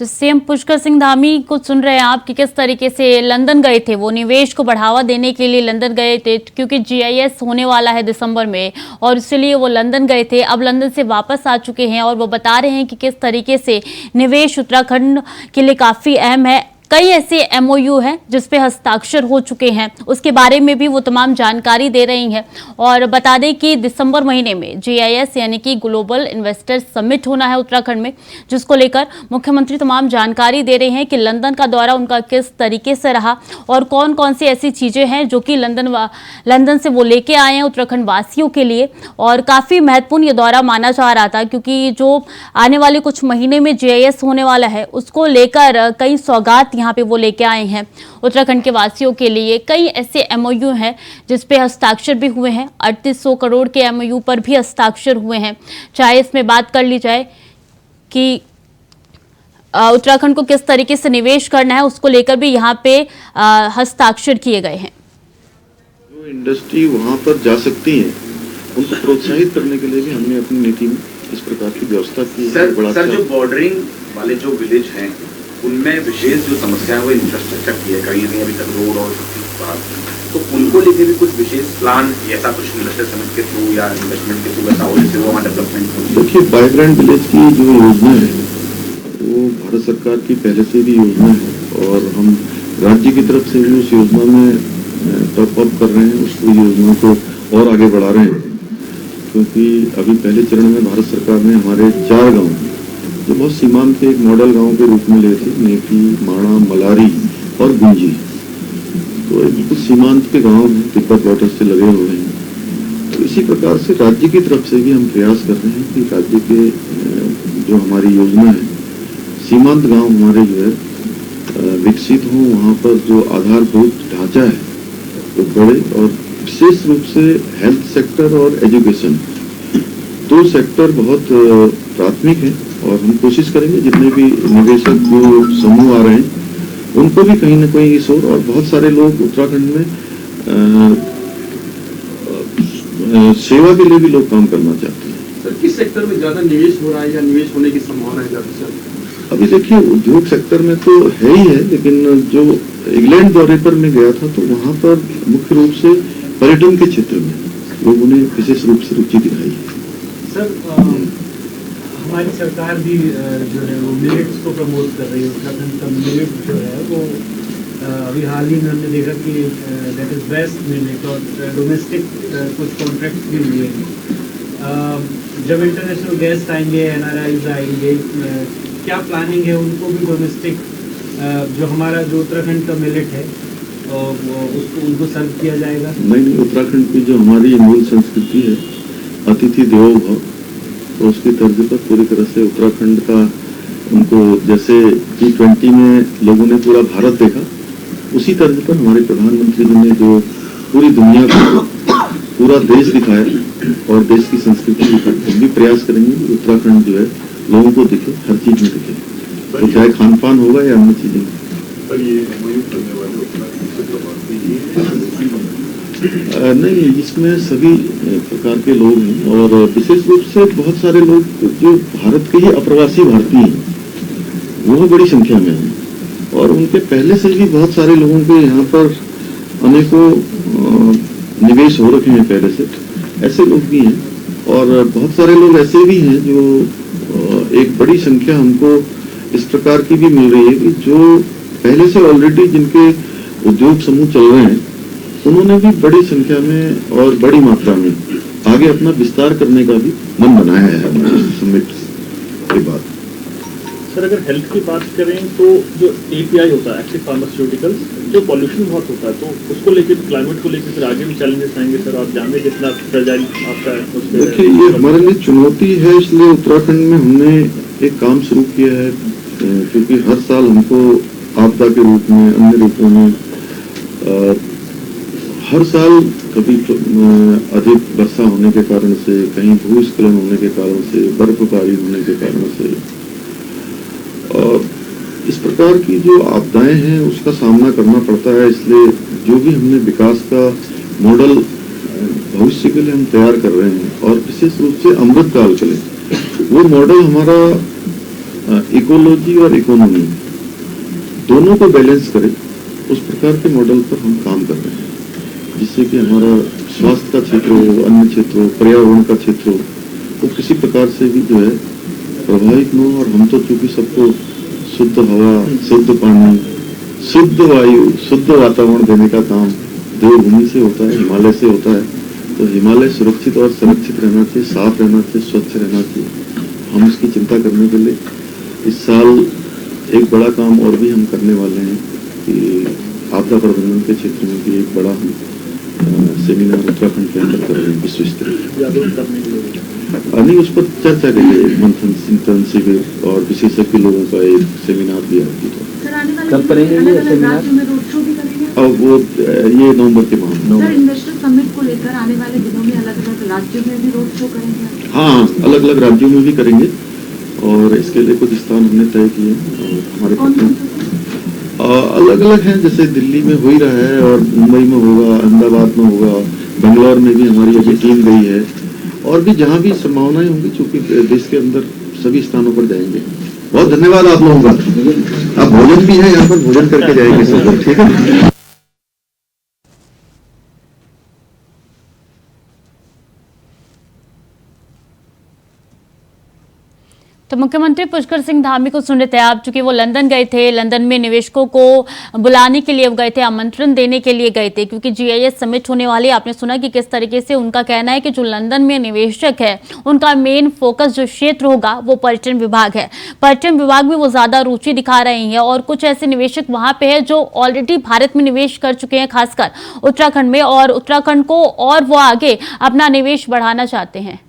तो सीएम पुष्कर सिंह धामी को सुन रहे हैं आप कि किस तरीके से लंदन गए थे, वो निवेश को बढ़ावा देने के लिए लंदन गए थे क्योंकि जीआईएस होने वाला है दिसंबर में और इसलिए वो लंदन गए थे। अब लंदन से वापस आ चुके हैं और वो बता रहे हैं कि किस तरीके से निवेश उत्तराखंड के लिए काफी अहम है। कई ऐसे एमओयू हैं जिस पे हस्ताक्षर हो चुके हैं, उसके बारे में भी वो तमाम जानकारी दे रही हैं। और बता दें कि दिसंबर महीने में जीआईएस यानी कि ग्लोबल इन्वेस्टर समिट होना है उत्तराखंड में, जिसको लेकर मुख्यमंत्री तमाम जानकारी दे रहे हैं कि लंदन का दौरा उनका किस तरीके से रहा और कौन कौन सी ऐसी चीजें हैं जो कि लंदन से वो लेके आए हैं उत्तराखंड वासियों के लिए। और काफी महत्वपूर्ण ये दौरा माना जा रहा था क्योंकि जो आने वाले कुछ महीने में जीआईएस होने वाला है उसको लेकर कई सौगात यहाँ पे वो लेके आए हैं उत्तराखंड के वासियों के लिए। कई ऐसे एमओयू हैं जिस पे हस्ताक्षर भी हुए हैं, 3800 करोड़ के एमओयू पर भी हस्ताक्षर हुए हैं। चाहे इसमें बात कर ली जाए कि उत्तराखंड को किस तरीके से निवेश करना है, उसको लेकर भी यहाँ पे हस्ताक्षर किए गए हैं। जो इंडस्ट्री वहाँ पर जा सकती है उनको प्रोत्साहित करने के लिए भी हमने अपनी नीति में इस प्रकार की व्यवस्था की है। सर जो बॉर्डरिंग वाले जो विलेज हैं उनमें विशेष जो समस्या है वो इंफ्रास्ट्रक्चर की है, कहीं नहीं अभी तक रोड और बात, तो उनको लेके भी कुछ विशेष प्लान ऐसा कुछ इन्वेस्टर समिट के थ्रू या इन्वेस्टमेंट के थ्रू ऐसा हो जिससे वो डेवलपमेंट। देखिए, वाइब्रेंट विलेज की जो योजना है वो भारत सरकार की पहले से भी योजना है और हम राज्य की तरफ से भी उस योजना में टॉप अप कर रहे हैं, उस योजना को और आगे बढ़ा रहे हैं। क्योंकि अभी पहले चरण में भारत सरकार ने हमारे 4 गाँव जो बहुत सीमांत के एक मॉडल गांव के रूप में लिए थे, नेकी, माणा, मलारी और गुंजी, तो बिल्कुल सीमांत के गांव हैं, तिब्बत बॉर्डर से लगे हुए हैं। तो इसी प्रकार से राज्य की तरफ से भी हम प्रयास कर रहे हैं कि राज्य के जो हमारी योजना है सीमांत गांव हमारे जो है विकसित हों, वहाँ पर जो आधारभूत ढांचा है वो बढ़े और विशेष रूप से हेल्थ सेक्टर और एजुकेशन 2 सेक्टर बहुत प्राथमिक है और हम कोशिश करेंगे जितने भी निवेशक जो समूह आ रहे हैं उनको भी कहीं ना कहीं इस ओर, और बहुत सारे लोग उत्तराखंड में सेवा के लिए भी लोग काम करना चाहते हैं। सर, किस सेक्टर में ज्यादा निवेश हो रहा है या निवेश होने की संभावना है ज्यादा सर? अभी देखिए, उद्योग सेक्टर में तो है ही है, लेकिन जो इंग्लैंड दौरे पर मैं गया था तो वहाँ पर मुख्य रूप से पर्यटन के क्षेत्र में लोगों ने विशेष रूप से रुचि दिखाई है। सर, हमारी सरकार भी जो है वो मिलेट्स को प्रमोट कर रही है। उत्तराखंड का मिलेट जो है वो अभी हाल ही में हमने देखा कि दैट इज बेस्ट मिलेट और डोमेस्टिक कुछ कॉन्ट्रैक्ट भी हुए हैं। जब इंटरनेशनल गेस्ट आएंगे, एनआरआईज आएंगे, क्या प्लानिंग है उनको भी डोमेस्टिक जो हमारा जो उत्तराखंड का मिलेट है उसको उनको सर्व किया जाएगा? नहीं, उत्तराखंड की जो हमारी मूल संस्कृति है अतिथि देवो भव, तो उसकी तर्ज पर पूरी तरह से उत्तराखंड का उनको, जैसे G20 में लोगों ने पूरा भारत देखा, उसी तर्ज पर हमारे प्रधानमंत्री जी ने जो पूरी दुनिया को पूरा देश दिखाया और देश की संस्कृति दिखाई, हम भी प्रयास करेंगे कि उत्तराखंड जो है लोगों को दिखे, हर चीज में दिखे, तो चाहे खान पान होगा या अन्य चीजें। नहीं, इसमें सभी प्रकार के लोग हैं और विशेष रूप से बहुत सारे लोग जो भारत के ही अप्रवासी भारतीय हैं वो बड़ी संख्या में हैं और उनके पहले से भी बहुत सारे लोगों के यहाँ पर अनेकों निवेश हो रखे हैं पहले से, ऐसे लोग भी हैं। और बहुत सारे लोग ऐसे भी हैं जो एक बड़ी संख्या हमको इस प्रकार की भी मिल रही है कि जो पहले से ऑलरेडी जिनके उद्योग समूह चल रहे हैं उन्होंने भी बड़ी संख्या में और बड़ी मात्रा में आगे अपना विस्तार करने का भी मन बनाया है समिट के बाद। सर, अगर हेल्थ की बात करें तो जो API होता है, एक्टिव फार्मास्यूटिकल्स, जो पॉल्यूशन बहुत होता है, तो उसको लेकर, क्लाइमेट को लेकर फिर आगे भी चैलेंजेस आएंगे सर, आप जानते हैं कितना फ्रेजाइल आपका है। देखिए, ये हमारे लिए चुनौती है, इसलिए उत्तराखंड में हमने एक काम शुरू किया है क्योंकि हर साल हमको आपदा के रूप में, अन्य रूपों में हर साल कभी अधिक वर्षा होने के कारण से, कहीं भूस्खलन होने के कारण से, बर्फबारी होने के कारण से और इस प्रकार की जो आपदाएं हैं उसका सामना करना पड़ता है। इसलिए जो भी हमने विकास का मॉडल भविष्य के लिए हम तैयार कर रहे हैं और विशेष रूप से अमृत काल के लिए वो मॉडल हमारा इकोलॉजी और इकोनॉमी दोनों को बैलेंस करे, उस प्रकार के मॉडल पर हम काम कर रहे हैं, जिससे कि हमारा स्वास्थ्य का क्षेत्र हो, अन्य क्षेत्र हो, पर्यावरण का क्षेत्र हो, वो किसी प्रकार से भी जो है प्रभावित न हो। और हम तो चूंकि सबको शुद्ध हवा, शुद्ध पानी, शुद्ध वायु, शुद्ध वातावरण देने का काम देवभूमि से होता है, हिमालय से होता है, तो हिमालय सुरक्षित और संरक्षित रहना चाहिए, साफ रहना चाहिए, स्वच्छ रहना चाहिए। हम उसकी चिंता करने के लिए इस साल एक बड़ा काम और भी हम करने वाले हैं कि आपदा प्रबंधन के क्षेत्र में भी एक बड़ा हम सेमिनार उत्तराखंड के अंदर कर रहे हैं, विश्व स्तरीय। नहीं, उस पर चर्चा के लिए एक मंथन, चिंतन शिविर और विशेषज्ञ लोगों का एक सेमिनार भी आयोजित हो। कब करेंगे ये सेमिनार? अब वो ये नवंबर के माह में। सर, इन्वेस्टर समिट को लेकर आने वाले दिनों में अलग अलग राज्यों में भी रोड शो करेंगे? हाँ, अलग अलग राज्यों में भी करेंगे और इसके लिए कुछ स्थान हमने तय किए और हमारे अलग अलग हैं, जैसे दिल्ली में हो ही रहा है और मुंबई में होगा, अहमदाबाद में होगा, बेंगलोर में भी हमारी अभी टीम गई है और भी जहाँ भी संभावनाएं होंगी, चूंकि देश के अंदर सभी स्थानों पर जाएंगे। बहुत धन्यवाद आप लोगों का। आप भोजन भी है यहाँ पर, भोजन करके जाएंगे सब लोग, ठीक है। तो मुख्यमंत्री पुष्कर सिंह धामी को सुन रहे थे आप, चूंकि वो लंदन गए थे, लंदन में निवेशकों को बुलाने के लिए गए थे, आमंत्रण देने के लिए गए थे, क्योंकि GIS समिट होने वाली। आपने सुना कि किस तरीके से उनका कहना है कि जो लंदन में निवेशक है उनका मेन फोकस जो क्षेत्र होगा वो पर्यटन विभाग है। पर्यटन विभाग में वो ज्यादा रुचि दिखा रहे हैं और कुछ ऐसे निवेशक वहां पे है जो ऑलरेडी भारत में निवेश कर चुके हैं, खासकर उत्तराखंड में, और उत्तराखंड को और वो आगे अपना निवेश बढ़ाना चाहते हैं।